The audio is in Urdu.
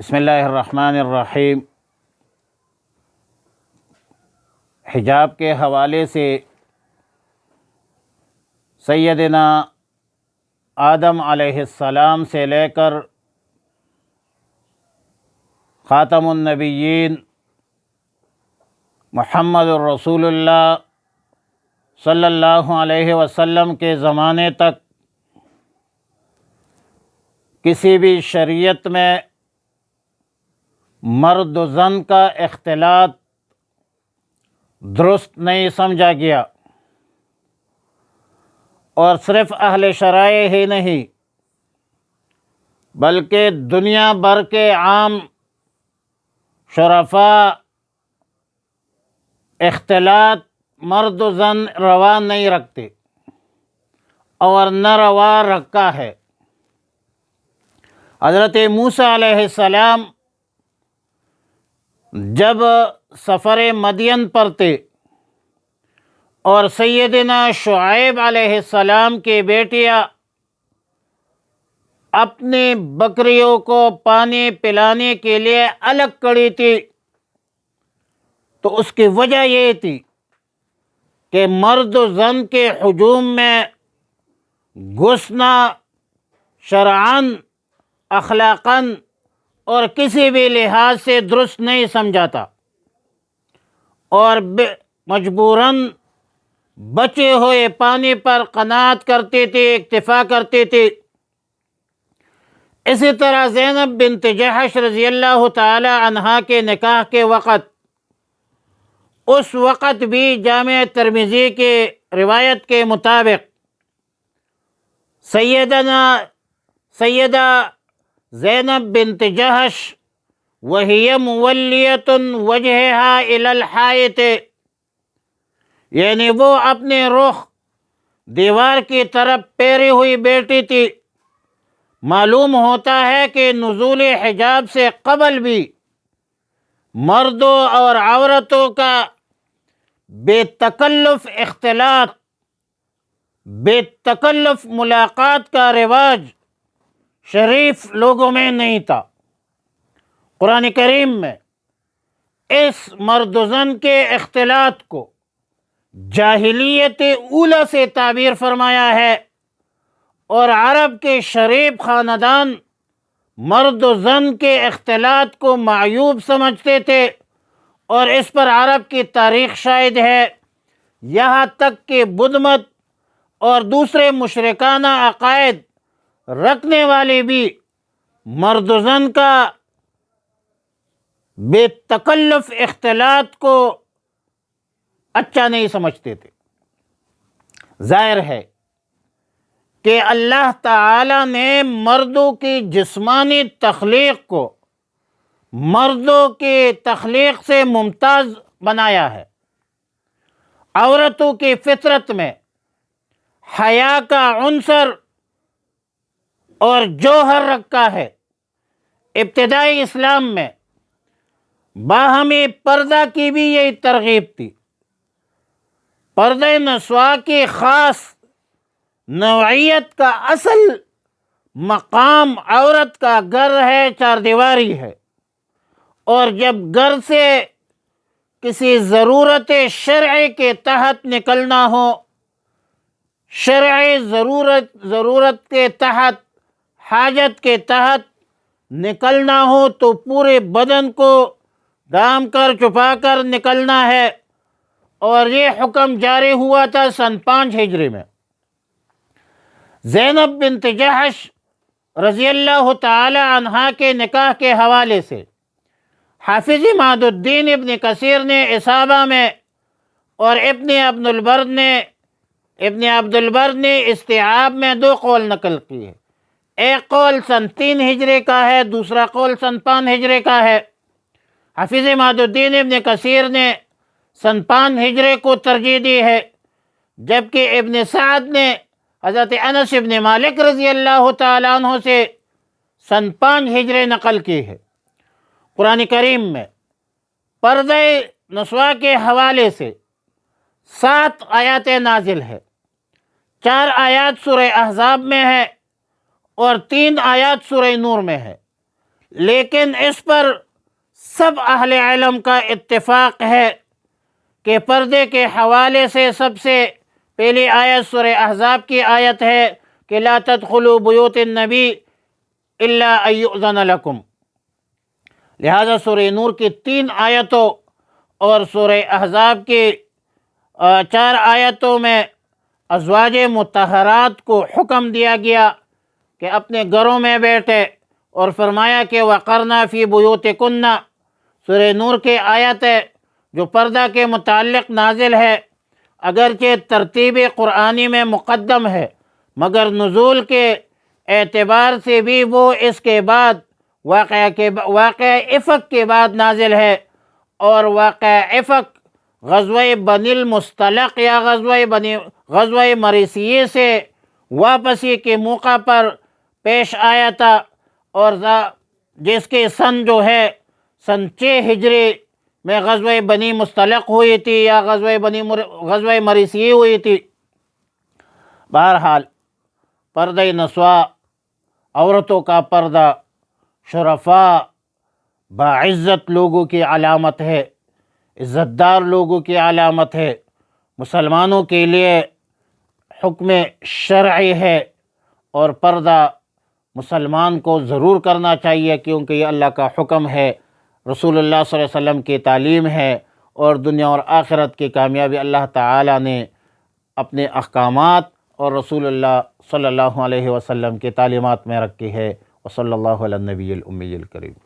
بسم اللہ الرحمن الرحیم۔ حجاب کے حوالے سے سیدنا آدم علیہ السلام سے لے کر خاتم النبیین محمد الرسول اللہ صلی اللہ علیہ وسلم کے زمانے تک کسی بھی شریعت میں مرد و زن کا اختلاط درست نہیں سمجھا گیا، اور صرف اہل شرائع ہی نہیں بلکہ دنیا بھر کے عام شرفاء اختلاط مرد و زن روا نہیں رکھتے اور نہ روا رکھا ہے۔ حضرت موسیٰ علیہ السلام جب سفر مدین پر تھے اور سیدنا شعیب علیہ السلام کی بیٹیاں اپنی بکریوں کو پانی پلانے کے لیے الگ کھڑی تھی، تو اس کی وجہ یہ تھی کہ مرد و زن کے ہجوم میں گھسنا شرعاً، اخلاقاً اور کسی بھی لحاظ سے درست نہیں سمجھاتا، اور مجبوراً بچے ہوئے پانی پر قناعت کرتے تھے، اکتفا کرتے تھے۔ اسی طرح زینب بنت جحش رضی اللہ تعالی عنہا کے نکاح کے وقت، اس وقت بھی جامع ترمذی کے روایت کے مطابق سیدہ زینب بنت جحش وہی مولیۃ وجہہا الی الحائط، یعنی وہ اپنے رخ دیوار کی طرف پھیری ہوئی بیٹھی تھی۔ معلوم ہوتا ہے کہ نزول حجاب سے قبل بھی مردوں اور عورتوں کا بے تکلف اختلاط، بے تکلف ملاقات کا رواج شریف لوگوں میں نہیں تھا۔ قرآن کریم میں اس مرد و زن کے اختلاط کو جاہلیت اولی سے تعبیر فرمایا ہے، اور عرب کے شریف خاندان مرد و زن کے اختلاط کو معیوب سمجھتے تھے، اور اس پر عرب کی تاریخ شاہد ہے، یہاں تک کہ بدھ مت اور دوسرے مشرکانہ عقائد رکھنے والے بھی مرد و زن کا بے تکلف اختلاط کو اچھا نہیں سمجھتے تھے۔ ظاہر ہے کہ اللہ تعالی نے مردوں کی جسمانی تخلیق کو مردوں کی تخلیق سے ممتاز بنایا ہے۔ عورتوں کی فطرت میں حیا کا عنصر اور جوہر رکھا ہے۔ ابتدائی اسلام میں باہمی پردہ کی بھی یہی ترغیب تھی۔ پردہ نسواں کی خاص نوعیت کا اصل مقام عورت کا گھر ہے، چار دیواری ہے، اور جب گھر سے کسی ضرورت شرعی کے تحت نکلنا ہو، شرعی ضرورت کے تحت، حاجت کے تحت نکلنا ہو، تو پورے بدن کو ڈھانپ کر چھپا کر نکلنا ہے، اور یہ حکم جاری ہوا تھا سن 5 ہجری میں۔ زینب بنت جحش رضی اللہ تعالی عنہا کے نکاح کے حوالے سے حافظ عماد الدین ابن کثیر نے اصابہ میں اور ابن عبد البر نے استیعاب میں 2 قول نقل کی ہے۔ ایک قول سن 3 ہجری کا ہے، دوسرا قول سن 5 ہجری کا ہے۔ حافظ عماد الدین ابن کثیر نے سن 5 ہجری کو ترجیح دی ہے، جبکہ ابن سعد نے حضرت انس ابن مالک رضی اللہ تعالیٰ عنہ سے سن 5 ہجری نقل کی ہے۔ قرآن کریم میں پردہ نسواں کے حوالے سے 7 آیات نازل ہے۔ 4 آیات سورہ احزاب میں ہے اور 3 آیات سورہ نور میں ہے، لیکن اس پر سب اہل علم کا اتفاق ہے کہ پردے کے حوالے سے سب سے پہلی آیت سورہ احزاب کی آیت ہے کہ لا تدخلوا بیوت النبی الا ان یؤذن لکم، لہذا سورہ نور کی 3 آیتوں اور سورہ احزاب کی 4 آیتوں میں ازواج مطہرات کو حکم دیا گیا کہ اپنے گھروں میں بیٹھے، اور فرمایا کہ وقرنا فی بیوتکن، سورہ نور کی آیت ہے جو پردہ کے متعلق نازل ہے، اگرچہ ترتیب قرآنی میں مقدم ہے مگر نزول کے اعتبار سے بھی وہ اس کے بعد واقعہ افک کے بعد نازل ہے، اور واقعہ افک غزوہ بنی المصطلق یا غزوہ مریسیہ سے واپسی کے موقع پر پیش آیا تھا، اور جس کی سن جو ہے سن 6 ہجری میں غزوہ بنی مصطلق ہوئی تھی یا غزوہ مریسیہ ہوئی تھی۔ بہرحال پردہ نسواء، عورتوں کا پردہ شرفاء باعزت لوگوں کی علامت ہے، عزت دار لوگوں کی علامت ہے، مسلمانوں کے لیے حکم شرعی ہے، اور پردہ مسلمان کو ضرور کرنا چاہیے کیونکہ یہ اللہ کا حکم ہے، رسول اللہ صلی اللہ علیہ وسلم کی تعلیم ہے، اور دنیا اور آخرت کی کامیابی اللہ تعالیٰ نے اپنے احکامات اور رسول اللہ صلی اللہ علیہ وسلم کی تعلیمات میں رکھی ہے۔ وصلی اللہ علی النبی الامی الکریم۔